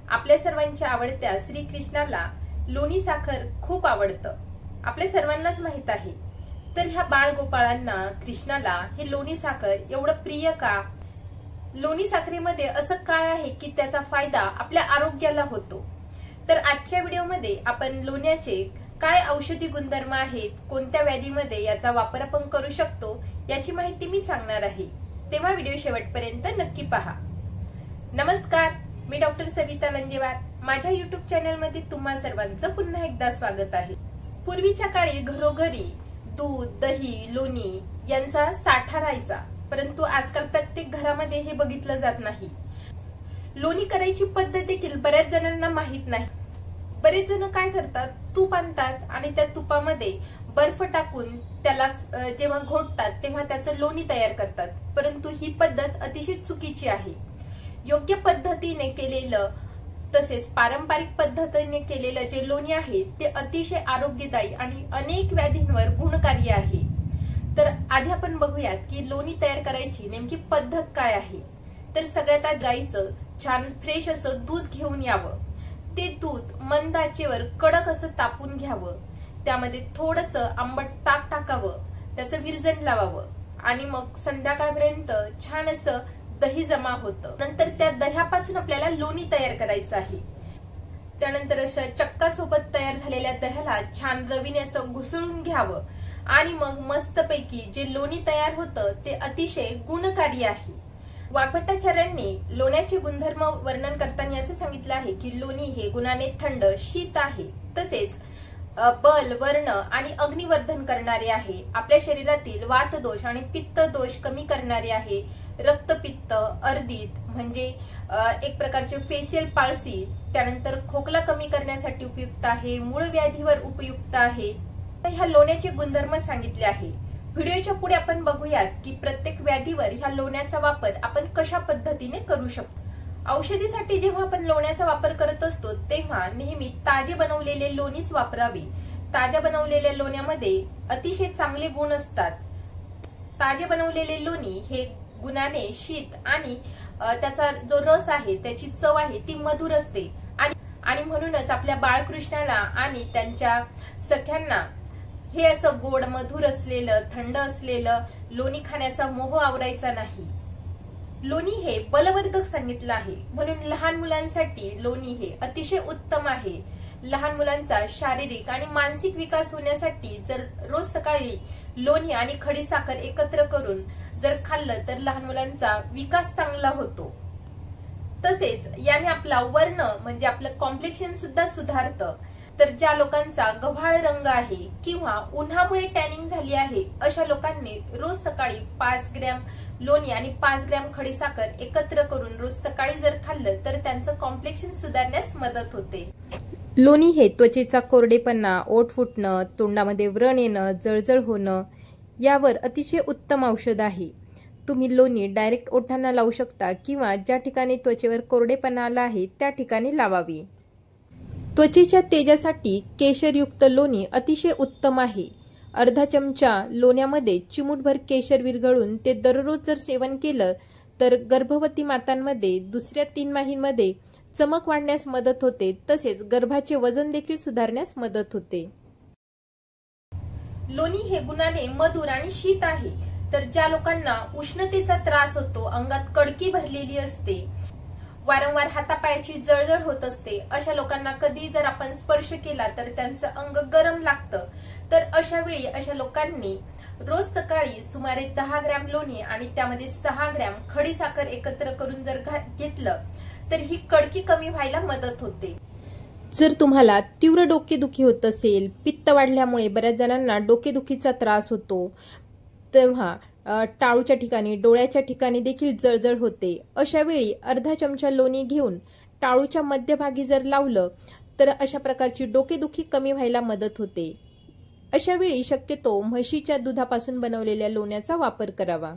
आपल्या सर्वांच्या आवडत्या श्रीकृष्णाला लोणी साखर खूप आवडतं, आपल्या सर्वांनाच माहित आहे। तर ह्या बाळगोपाळांना कृष्णाला हे लोणी साखर एवढं प्रिय का? लोणी साखरेमध्ये असं काय आहे की त्याचा फायदा आपल्या आरोग्याला होतो? तर आजच्या व्हिडिओमध्ये आपण लोण्याचे काय औषधी गुणधर्म आहेत, कोणत्या व्याधीमध्ये याचा वापर आपण करू शकतो याची माहिती मी सांगणार आहे। तेव्हा व्हिडिओ शेवटपर्यंत नक्की पहा। नमस्कार, मी डॉक्टर सविता लंजेवार। माझ्या युट्यूब चॅनल मध्ये तुम्हा सर्वांचं पुन्हा एकदा स्वागत आहे। पूर्वीच्या काळी घरोघरी दूध, दही, लोणी यांचा साठा राहायचा, परंतु आजकाल प्रत्येक घरामध्ये हे बघितलं जात नाही। लोणी करायची पद्धत देखील बऱ्याच जणांना माहित नाही। बरेच जण काय करतात, तूप आणतात आणि त्या तुपामध्ये बर्फ टाकून त्याला जेव्हा घोटतात तेव्हा त्याचं लोणी तयार करतात, परंतु ही पद्धत अतिशय चुकीची आहे। योग्य पद्धतीने केलेलं तसेच पारंपरिक पद्धतीने केलेलं जे लोणी आहे ते अतिशय आरोग्यदायी आणि अनेक व्याधींवर गुणकारी आहे। तर आधी आपण बघूयात की लोणी तयार करायची नेमकी पद्धत काय आहे। तर सगळ्यात आधी गाईचं छान फ्रेश असं दूध घेऊन यावं। ते दूध मंद आचेवर कडक असं तापून घ्यावं। त्यामध्ये थोडंसं आंबट ताक टाकावं, त्याचं विरजण लावावं आणि मग संध्याकाळपर्यंत छान असं दही जमा होतं। नंतर त्या दह्यापासून आपल्याला लोणी तयार करायचं आहे। त्यानंतर अशा चक्कासोबत तयार झालेल्या दह्याला छान रवीने असं घुसळून घ्यावं आणि मग मस्तपैकी जे लोणी तयार होतं ते अतिशय गुणकारी आहे। वाग्भट्टाचार्यांनी लोण्याचे गुणधर्म वर्णन करताना असे सांगितलं आहे की लोणी हे गुणाने थंड, शीत आहे, तसेच बल, वर्ण आणि अग्निवर्धन करणारे आहे। आपल्या शरीरातील वात दोष आणि पित्त दोष कमी करणारे आहे। रक्तपित्त, अर्दित म्हणजे एक प्रकारचे फेशियल पाळसी, त्यानंतर खोकला कमी करण्यासाठी उपयुक्त आहे। मूळ व्याधीवर उपयुक्त आहे। ह्या लोण्याचे गुणधर्म सांगितले आहे। व्हिडिओच्या पुढे आपण बघूयात की प्रत्येक व्याधीवर ह्या लोण्याचा वापर आपण कशा पद्धतीने करू शकतो। औषधीसाठी जेव्हा आपण लोण्याचा वापर करत असतो तेव्हा नेहमी ताजे बनवलेले लोणीच वापरावे। ताज्या बनवलेल्या लोण्यामध्ये अतिशय चांगले गुण असतात। ताजे बनवलेले लोणी हे गुणाने शीत आणि त्याचा जो रस आहे, त्याची चव आहे ती मधुर असते आणि म्हणूनच आपल्या बाळकृष्णाला आणि त्यांच्या सख्यांना हे असं गोड, मधुर असलेलं, थंड असलेलं लोणी खाण्याचा मोह आवरायचा नाही। लोणी हे बलवर्धक सांगितलं आहे, म्हणून लहान मुलांसाठी लोणी हे अतिशय उत्तम आहे। लहान मुलांचा शारीरिक आणि मानसिक विकास होण्यासाठी जर रोज सकाळी लोणी आणि खडीसाखर एकत्र करून जर खाल्लं तर लहान मुलांचा विकास चांगला होतो। तसेच याने आपला वर्ण म्हणजे आपलं कॉम्प्लेक्शन सुद्धा सुधारतं। तर ज्या लोकांचा गव्हाळ रंग आहे किंवा उन्हामुळे टॅनिंग झाली आहे अशा लोकांनी रोज सकाळी 5 ग्रॅम लोणी आणि 5 ग्रॅम खडीसाखर एकत्र करून रोज सकाळी जर खाल्लं तर त्यांचं कॉम्प्लेक्शन सुधारण्यास मदत होते। लोणी हे त्वचेचा कोरडेपणा, ओठ फुटणं, तोंडामध्ये व्रण येणं, जळजळ होणं यावर अतिशय उत्तम औषध आहे। तुम्ही लोणी डायरेक्ट ओठांना लावू शकता किंवा ज्या ठिकाणी त्वचेवर कोरडेपणा आला आहे त्या ठिकाणी लावावी। त्वचेच्या तेजासाठी केशरयुक्त लोणी अतिशय उत्तम आहे। अर्धा चमचा लोण्यामध्ये चिमूटभर केशर विरघळून ते दररोज जर सेवन केलं तर गर्भवती मातांमध्ये दुसऱ्या 3 महिन्यांमध्ये चमक वाढण्यास मदत होते, तसेच गर्भाचे वजन देखील सुधारण्यास मदत होते। लोणी हे गुणाने मधुर आणि शीत आहे। तर ज्या लोकांना उष्णतेचा त्रास होतो, अंगात कडकी भरलेली असते, वारंवार हातापायाची जळजळ होत असते, अशा लोकांना कधी जर आपण स्पर्श केला तर त्यांचं अंग गरम लागतं, तर अशा वेळी अशा लोकांनी रोज सकाळी सुमारे 10 ग्रॅम लोणी आणि त्यामध्ये 6 ग्रॅम खडीसाखर एकत्र करून जर घेतलं तर ही कडकी कमी व्हायला मदत होते। जर तुम्हाला तीव्र डोकेदुखी होत असेल, पित्त वाढल्यामुळे बऱ्याच जणांना डोकेदुखीचा त्रास होतो, तेव्हा टाळूच्या ठिकाणी, डोळ्याच्या ठिकाणी देखील जळजळ होते, अशा वेळी अर्धा चमचा लोणी घेऊन टाळूच्या मध्यभागी जर लावलं तर अशा प्रकारची डोकेदुखी कमी व्हायला मदत होते। अशा वेळी शक्यतो म्हशीच्या दुधापासून बनवलेल्या लोण्याचा वापर करावा।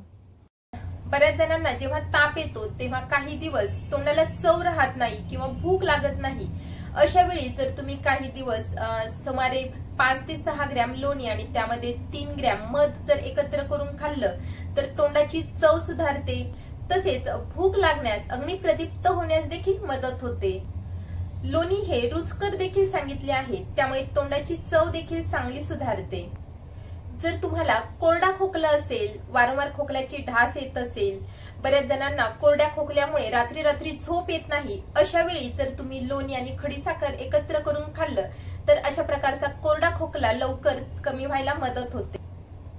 बऱ्याच जणांना जेव्हा ताप येतो तेव्हा काही दिवस तोंडाला चव राहत नाही किंवा भूक लागत नाही। अशा वेळी जर तुम्ही काही दिवस सुमारे 5 ते 6 ग्रॅम लोणी आणि त्यामध्ये 3 ग्रॅम मध जर एकत्र करून खाल्लं तर तोंडाची चव सुधारते, तसेच भूक लागण्यास, अग्निप्रदीप्त होण्यास देखील मदत होते। लोणी हे रुचकर देखील सांगितले आहे, त्यामुळे तोंडाची चव देखील चांगली सुधारते। जर तुम्हाला कोरडा खोकला असेल, वारंवार खोकल्याची ढास येत असेल, बऱ्याच जणांना कोरड्या खोकल्यामुळे रात्री रात्री झोप येत नाही, अशा वेळी जर तुम्ही लोणी आणि खडीसाखर एकत्र करून खाल्लं तर अशा प्रकारचा कोरडा खोकला लवकर कमी व्हायला मदत होते।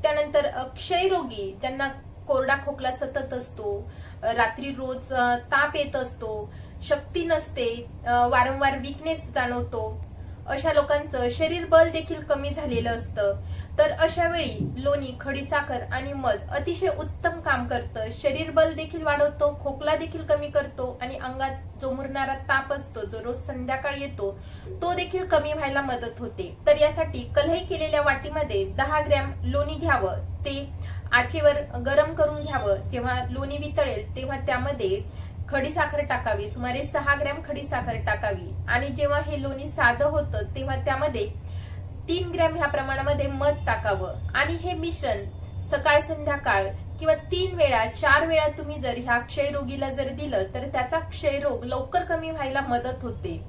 त्यानंतर क्षयरोगी ज्यांना कोरडा खोकला सतत असतो, रात्री रोज ताप येत असतो, शक्ती नसते, वारंवार वीकनेस जाणवतो, अशा लोकांचं शरीर बल देखील कमी झालेलं असतं, तर अशा वेळी लोणी, खडीसाखर आणि मध अतिशय उत्तम काम करतं। शरीर बल देखील वाढवतो, खोकला देखील कमी करतो आणि अंगात जो मुरणारा ताप असतो, जो रोज संध्याकाळी येतो, तो देखील कमी व्हायला मदत होते। तर यासाठी कल्ही केलेल्या वाटीमध्ये 10 ग्रॅम लोणी घ्यावं, ते आचेवर गरम करून घ्यावं। जेव्हा लोणी वितळेल तेव्हा त्यामध्ये खडीसाखर टाकावी, सुमारे 6 ग्रॅम खडीसाखर टाकावी आणि जेव्हा हे लोणी साधं होतं तेव्हा त्यामध्ये 3 ग्रॅम ह्या प्रमाणामध्ये मध टाकावं आणि हे मिश्रण सकाळ संध्याकाळ किंवा 3 वेळा 4 वेळा तुम्ही जर ह्या क्षयरोगीला जर दिलं तर त्याचा क्षयरोग लवकर कमी व्हायला मदत होते।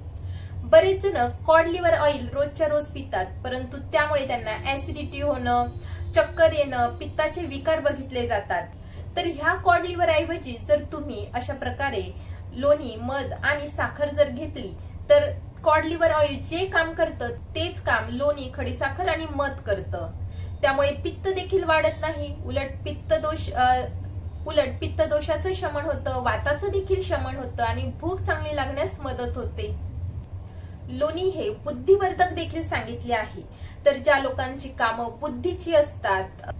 बरेच जण कॉड लिव्हर ऑइल रोजच्या रोज पितात, परंतु त्यामुळे त्यांना ऍसिडिटी होणं, चक्कर येणं, पित्ताचे विकार बघितले जातात। तर ह्या कॉड लिव्हर ऐवजी जर तुम्ही अशा प्रकारे लोणी, मध आणि साखर जर घेतली तर कॉड लिव्हर ऑइल जे काम करतं तेच काम लोणी, खडीसाखर आणि मध करतं। त्यामुळे पित्त देखील वाढत नाही, उलट पित्तदोषाचं शमन होतं, वाताचं देखील शमन होतं आणि भूक चांगली लागण्यास मदत होते। लोणी हे बुद्धिवर्धक देखील सांगितले आहे, तर ज्या लोकांची कामं बुद्धीची असतात,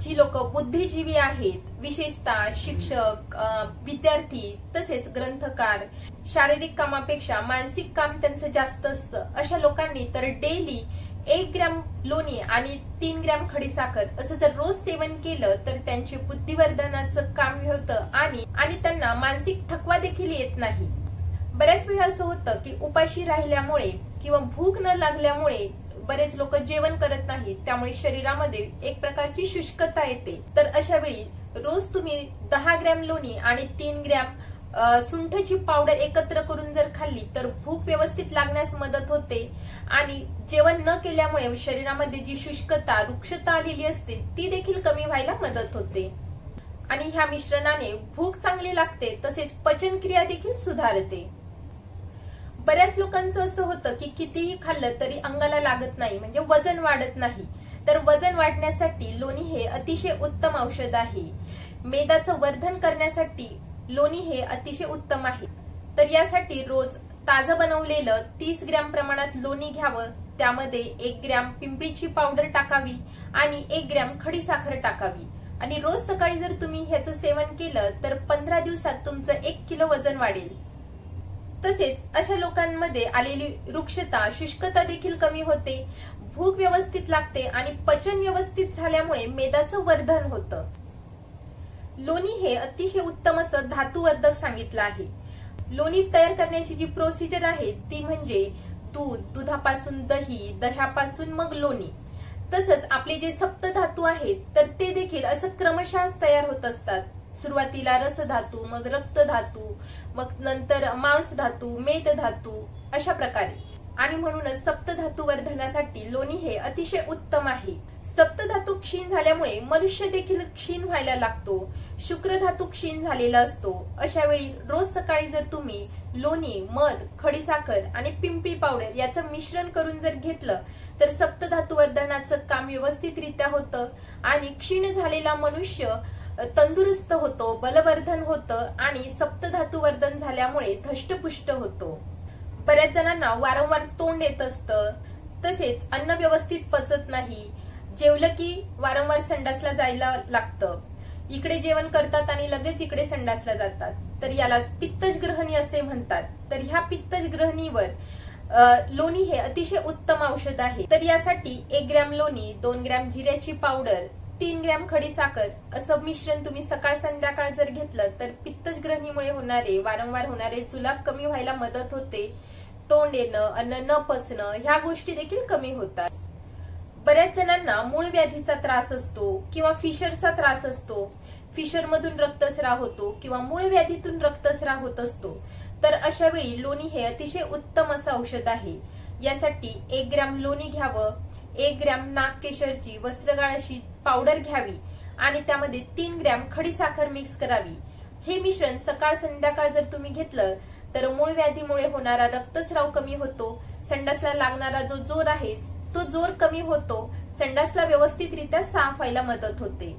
जी लोक बुद्धिजीवी आहेत, विशेषतः शिक्षक, विद्यार्थी, तसेच ग्रंथकार, शारीरिक कामापेक्षा मानसिक काम त्यांचं जास्त असतं, अशा लोकांनी तर डेली 1 ग्रॅम लोणी आणि 3 ग्रॅम खडीसाखर असं जर रोज सेवन केलं तर त्यांचे बुद्धिवर्धनाचं काम होतं आणि त्यांना मानसिक थकवा देखील येत नाही। बऱ्याच वेळा असं होतं की उपाशी राहिल्यामुळे किंवा भूक न लागल्यामुळे बरेच लोक जेवण करत नाहीत, त्यामुळे शरीरामध्ये एक प्रकारची शुष्कता येते। तर अशा वेळी रोज तुम्ही 10 ग्रॅम लोणी आणि 3 ग्रॅम सुंठची पावडर एकत्र करून जर खाल्ली तर भूक व्यवस्थित लागण्यास मदत होते आणि जेवण न केल्यामुळे शरीरामध्ये जी शुष्कता, रुक्षता आलेली असते ती देखील कमी व्हायला मदत होते आणि ह्या मिश्रणाने भूक चांगली लागते, तसेच पचनक्रिया देखील सुधारते। बऱ्याच लोकांचं असं होतं की कितीही खाल्लं तरी अंगाला लागत नाही, म्हणजे वजन वाढत नाही। तर वजन वाढण्यासाठी लोणी हे अतिशय उत्तम औषध आहे। मेदाचं वर्धन करण्यासाठी लोणी हे अतिशय उत्तम आहे। तर यासाठी रोज ताजं बनवलेलं 30 ग्रॅम प्रमाणात लोणी घ्यावं, त्यामध्ये 1 ग्रॅम पिंपळीची पावडर टाकावी आणि 1 ग्रॅम खडीसाखर टाकावी आणि रोज सकाळी जर तुम्ही ह्याचं सेवन केलं तर 15 दिवसात तुमचं 1 किलो वजन वाढेल। तसेच अशा लोकांमध्ये आलेली रुक्षता, शुष्कता देखील कमी होते, भूक व्यवस्थित लागते आणि पचन व्यवस्थित झाल्यामुळे मेदाचं वर्धन होतं। लोणी हे अतिशय उत्तम असं धातुवर्धक सांगितलं आहे। लोणी तयार करण्याची जी प्रोसिजर आहे ती म्हणजे दूध, दुधापासून दही, दह्यापासून मग लोणी, तसंच आपले जे सप्तधातू आहेत तर ते देखील असं क्रमशः तयार होत असतात। सुरुवातीला रसधातू, मग रक्तधातू, मग नंतर मांसधातू, मेदधातू, अशा प्रकारे। आणि म्हणूनच सप्तधातू वर्धनासाठी लोणी हे अतिशय उत्तम आहे। सप्तधातू क्षीण झाल्यामुळे मनुष्य देखील क्षीण व्हायला लागतो, शुक्रधातू क्षीण झालेला असतो। अशा वेळी रोज सकाळी जर तुम्ही लोणी, मध, खडीसाखर आणि पिंपळी पावडर याचं मिश्रण करून जर घेतलं तर सप्तधातू वर्धनाचं काम व्यवस्थितरित्या होतं आणि क्षीण झालेला मनुष्य तंदुरुस्त होतो, बलवर्धन होतं आणि सप्तधातू वर्धन झाल्यामुळे धष्टपुष्ट होतो। बऱ्याच जणांना वारंवार तोंड येत असतं, तसेच अन्न व्यवस्थित पचत नाही, जेवलं की वारंवार संडासला जायला लागतं, इकडे जेवण करतात आणि लगेच इकडे संडासला जातात, तर यालाच पित्तजग्रहणी असे म्हणतात। तर ह्या पित्तजग्रहणीवर लोणी हे अतिशय उत्तम औषध आहे। तर यासाठी 1 ग्रॅम लोणी, 2 ग्रॅम जिऱ्याची पावडर, 3 ग्रॅम खडीसाखर असं मिश्रण तुम्ही सकाळ संध्याकाळ जर घेतलं तर पित्तजग्रहणीमुळे होणारे वारंवार होणारे जुलाब कमी व्हायला मदत होते, तोंड येणं, अन्न न पचणं ह्या गोष्टी देखील कमी होतात। बऱ्याच जणांना मूळ व्याधीचा त्रास असतो किंवा फिशरचा त्रास असतो, फिशर मधून रक्तस्राव होतो किंवा मूळ व्याधीतून रक्तस्राव होत असतो, तर अशा वेळी लोणी हे अतिशय उत्तम असं औषध आहे। यासाठी 1 ग्रॅम लोणी घ्यावं, 1 ग्रॅम नागकेशरची वस्त्रगाळ अशी पावडर घ्यावी आणि त्यामध्ये 3 ग्रॅम खडी साखर मिक्स करावी। हे मिश्रण सकाळ संध्याकाळ जर तुम्ही घेतलं तर मूळ व्याधीमुळे होणारा रक्तस्राव कमी होतो, संडासला लागणारा जो जोर आहे तो जोर कमी होतो, संडासला व्यवस्थितरित्या साफ व्हायला मदत होते।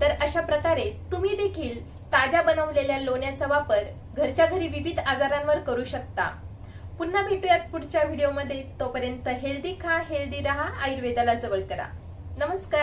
तर अशा प्रकारे तुम्ही देखील ताज्या बनवलेल्या लोण्याचा वापर घरच्या घरी विविध आजारांवर करू शकता। पुन्हा भेटूयात पुढच्या व्हिडिओमध्ये। तोपर्यंत हेल्दी खा, हेल्दी रहा, आयुर्वेदाला जवळ करा। नमस्कार।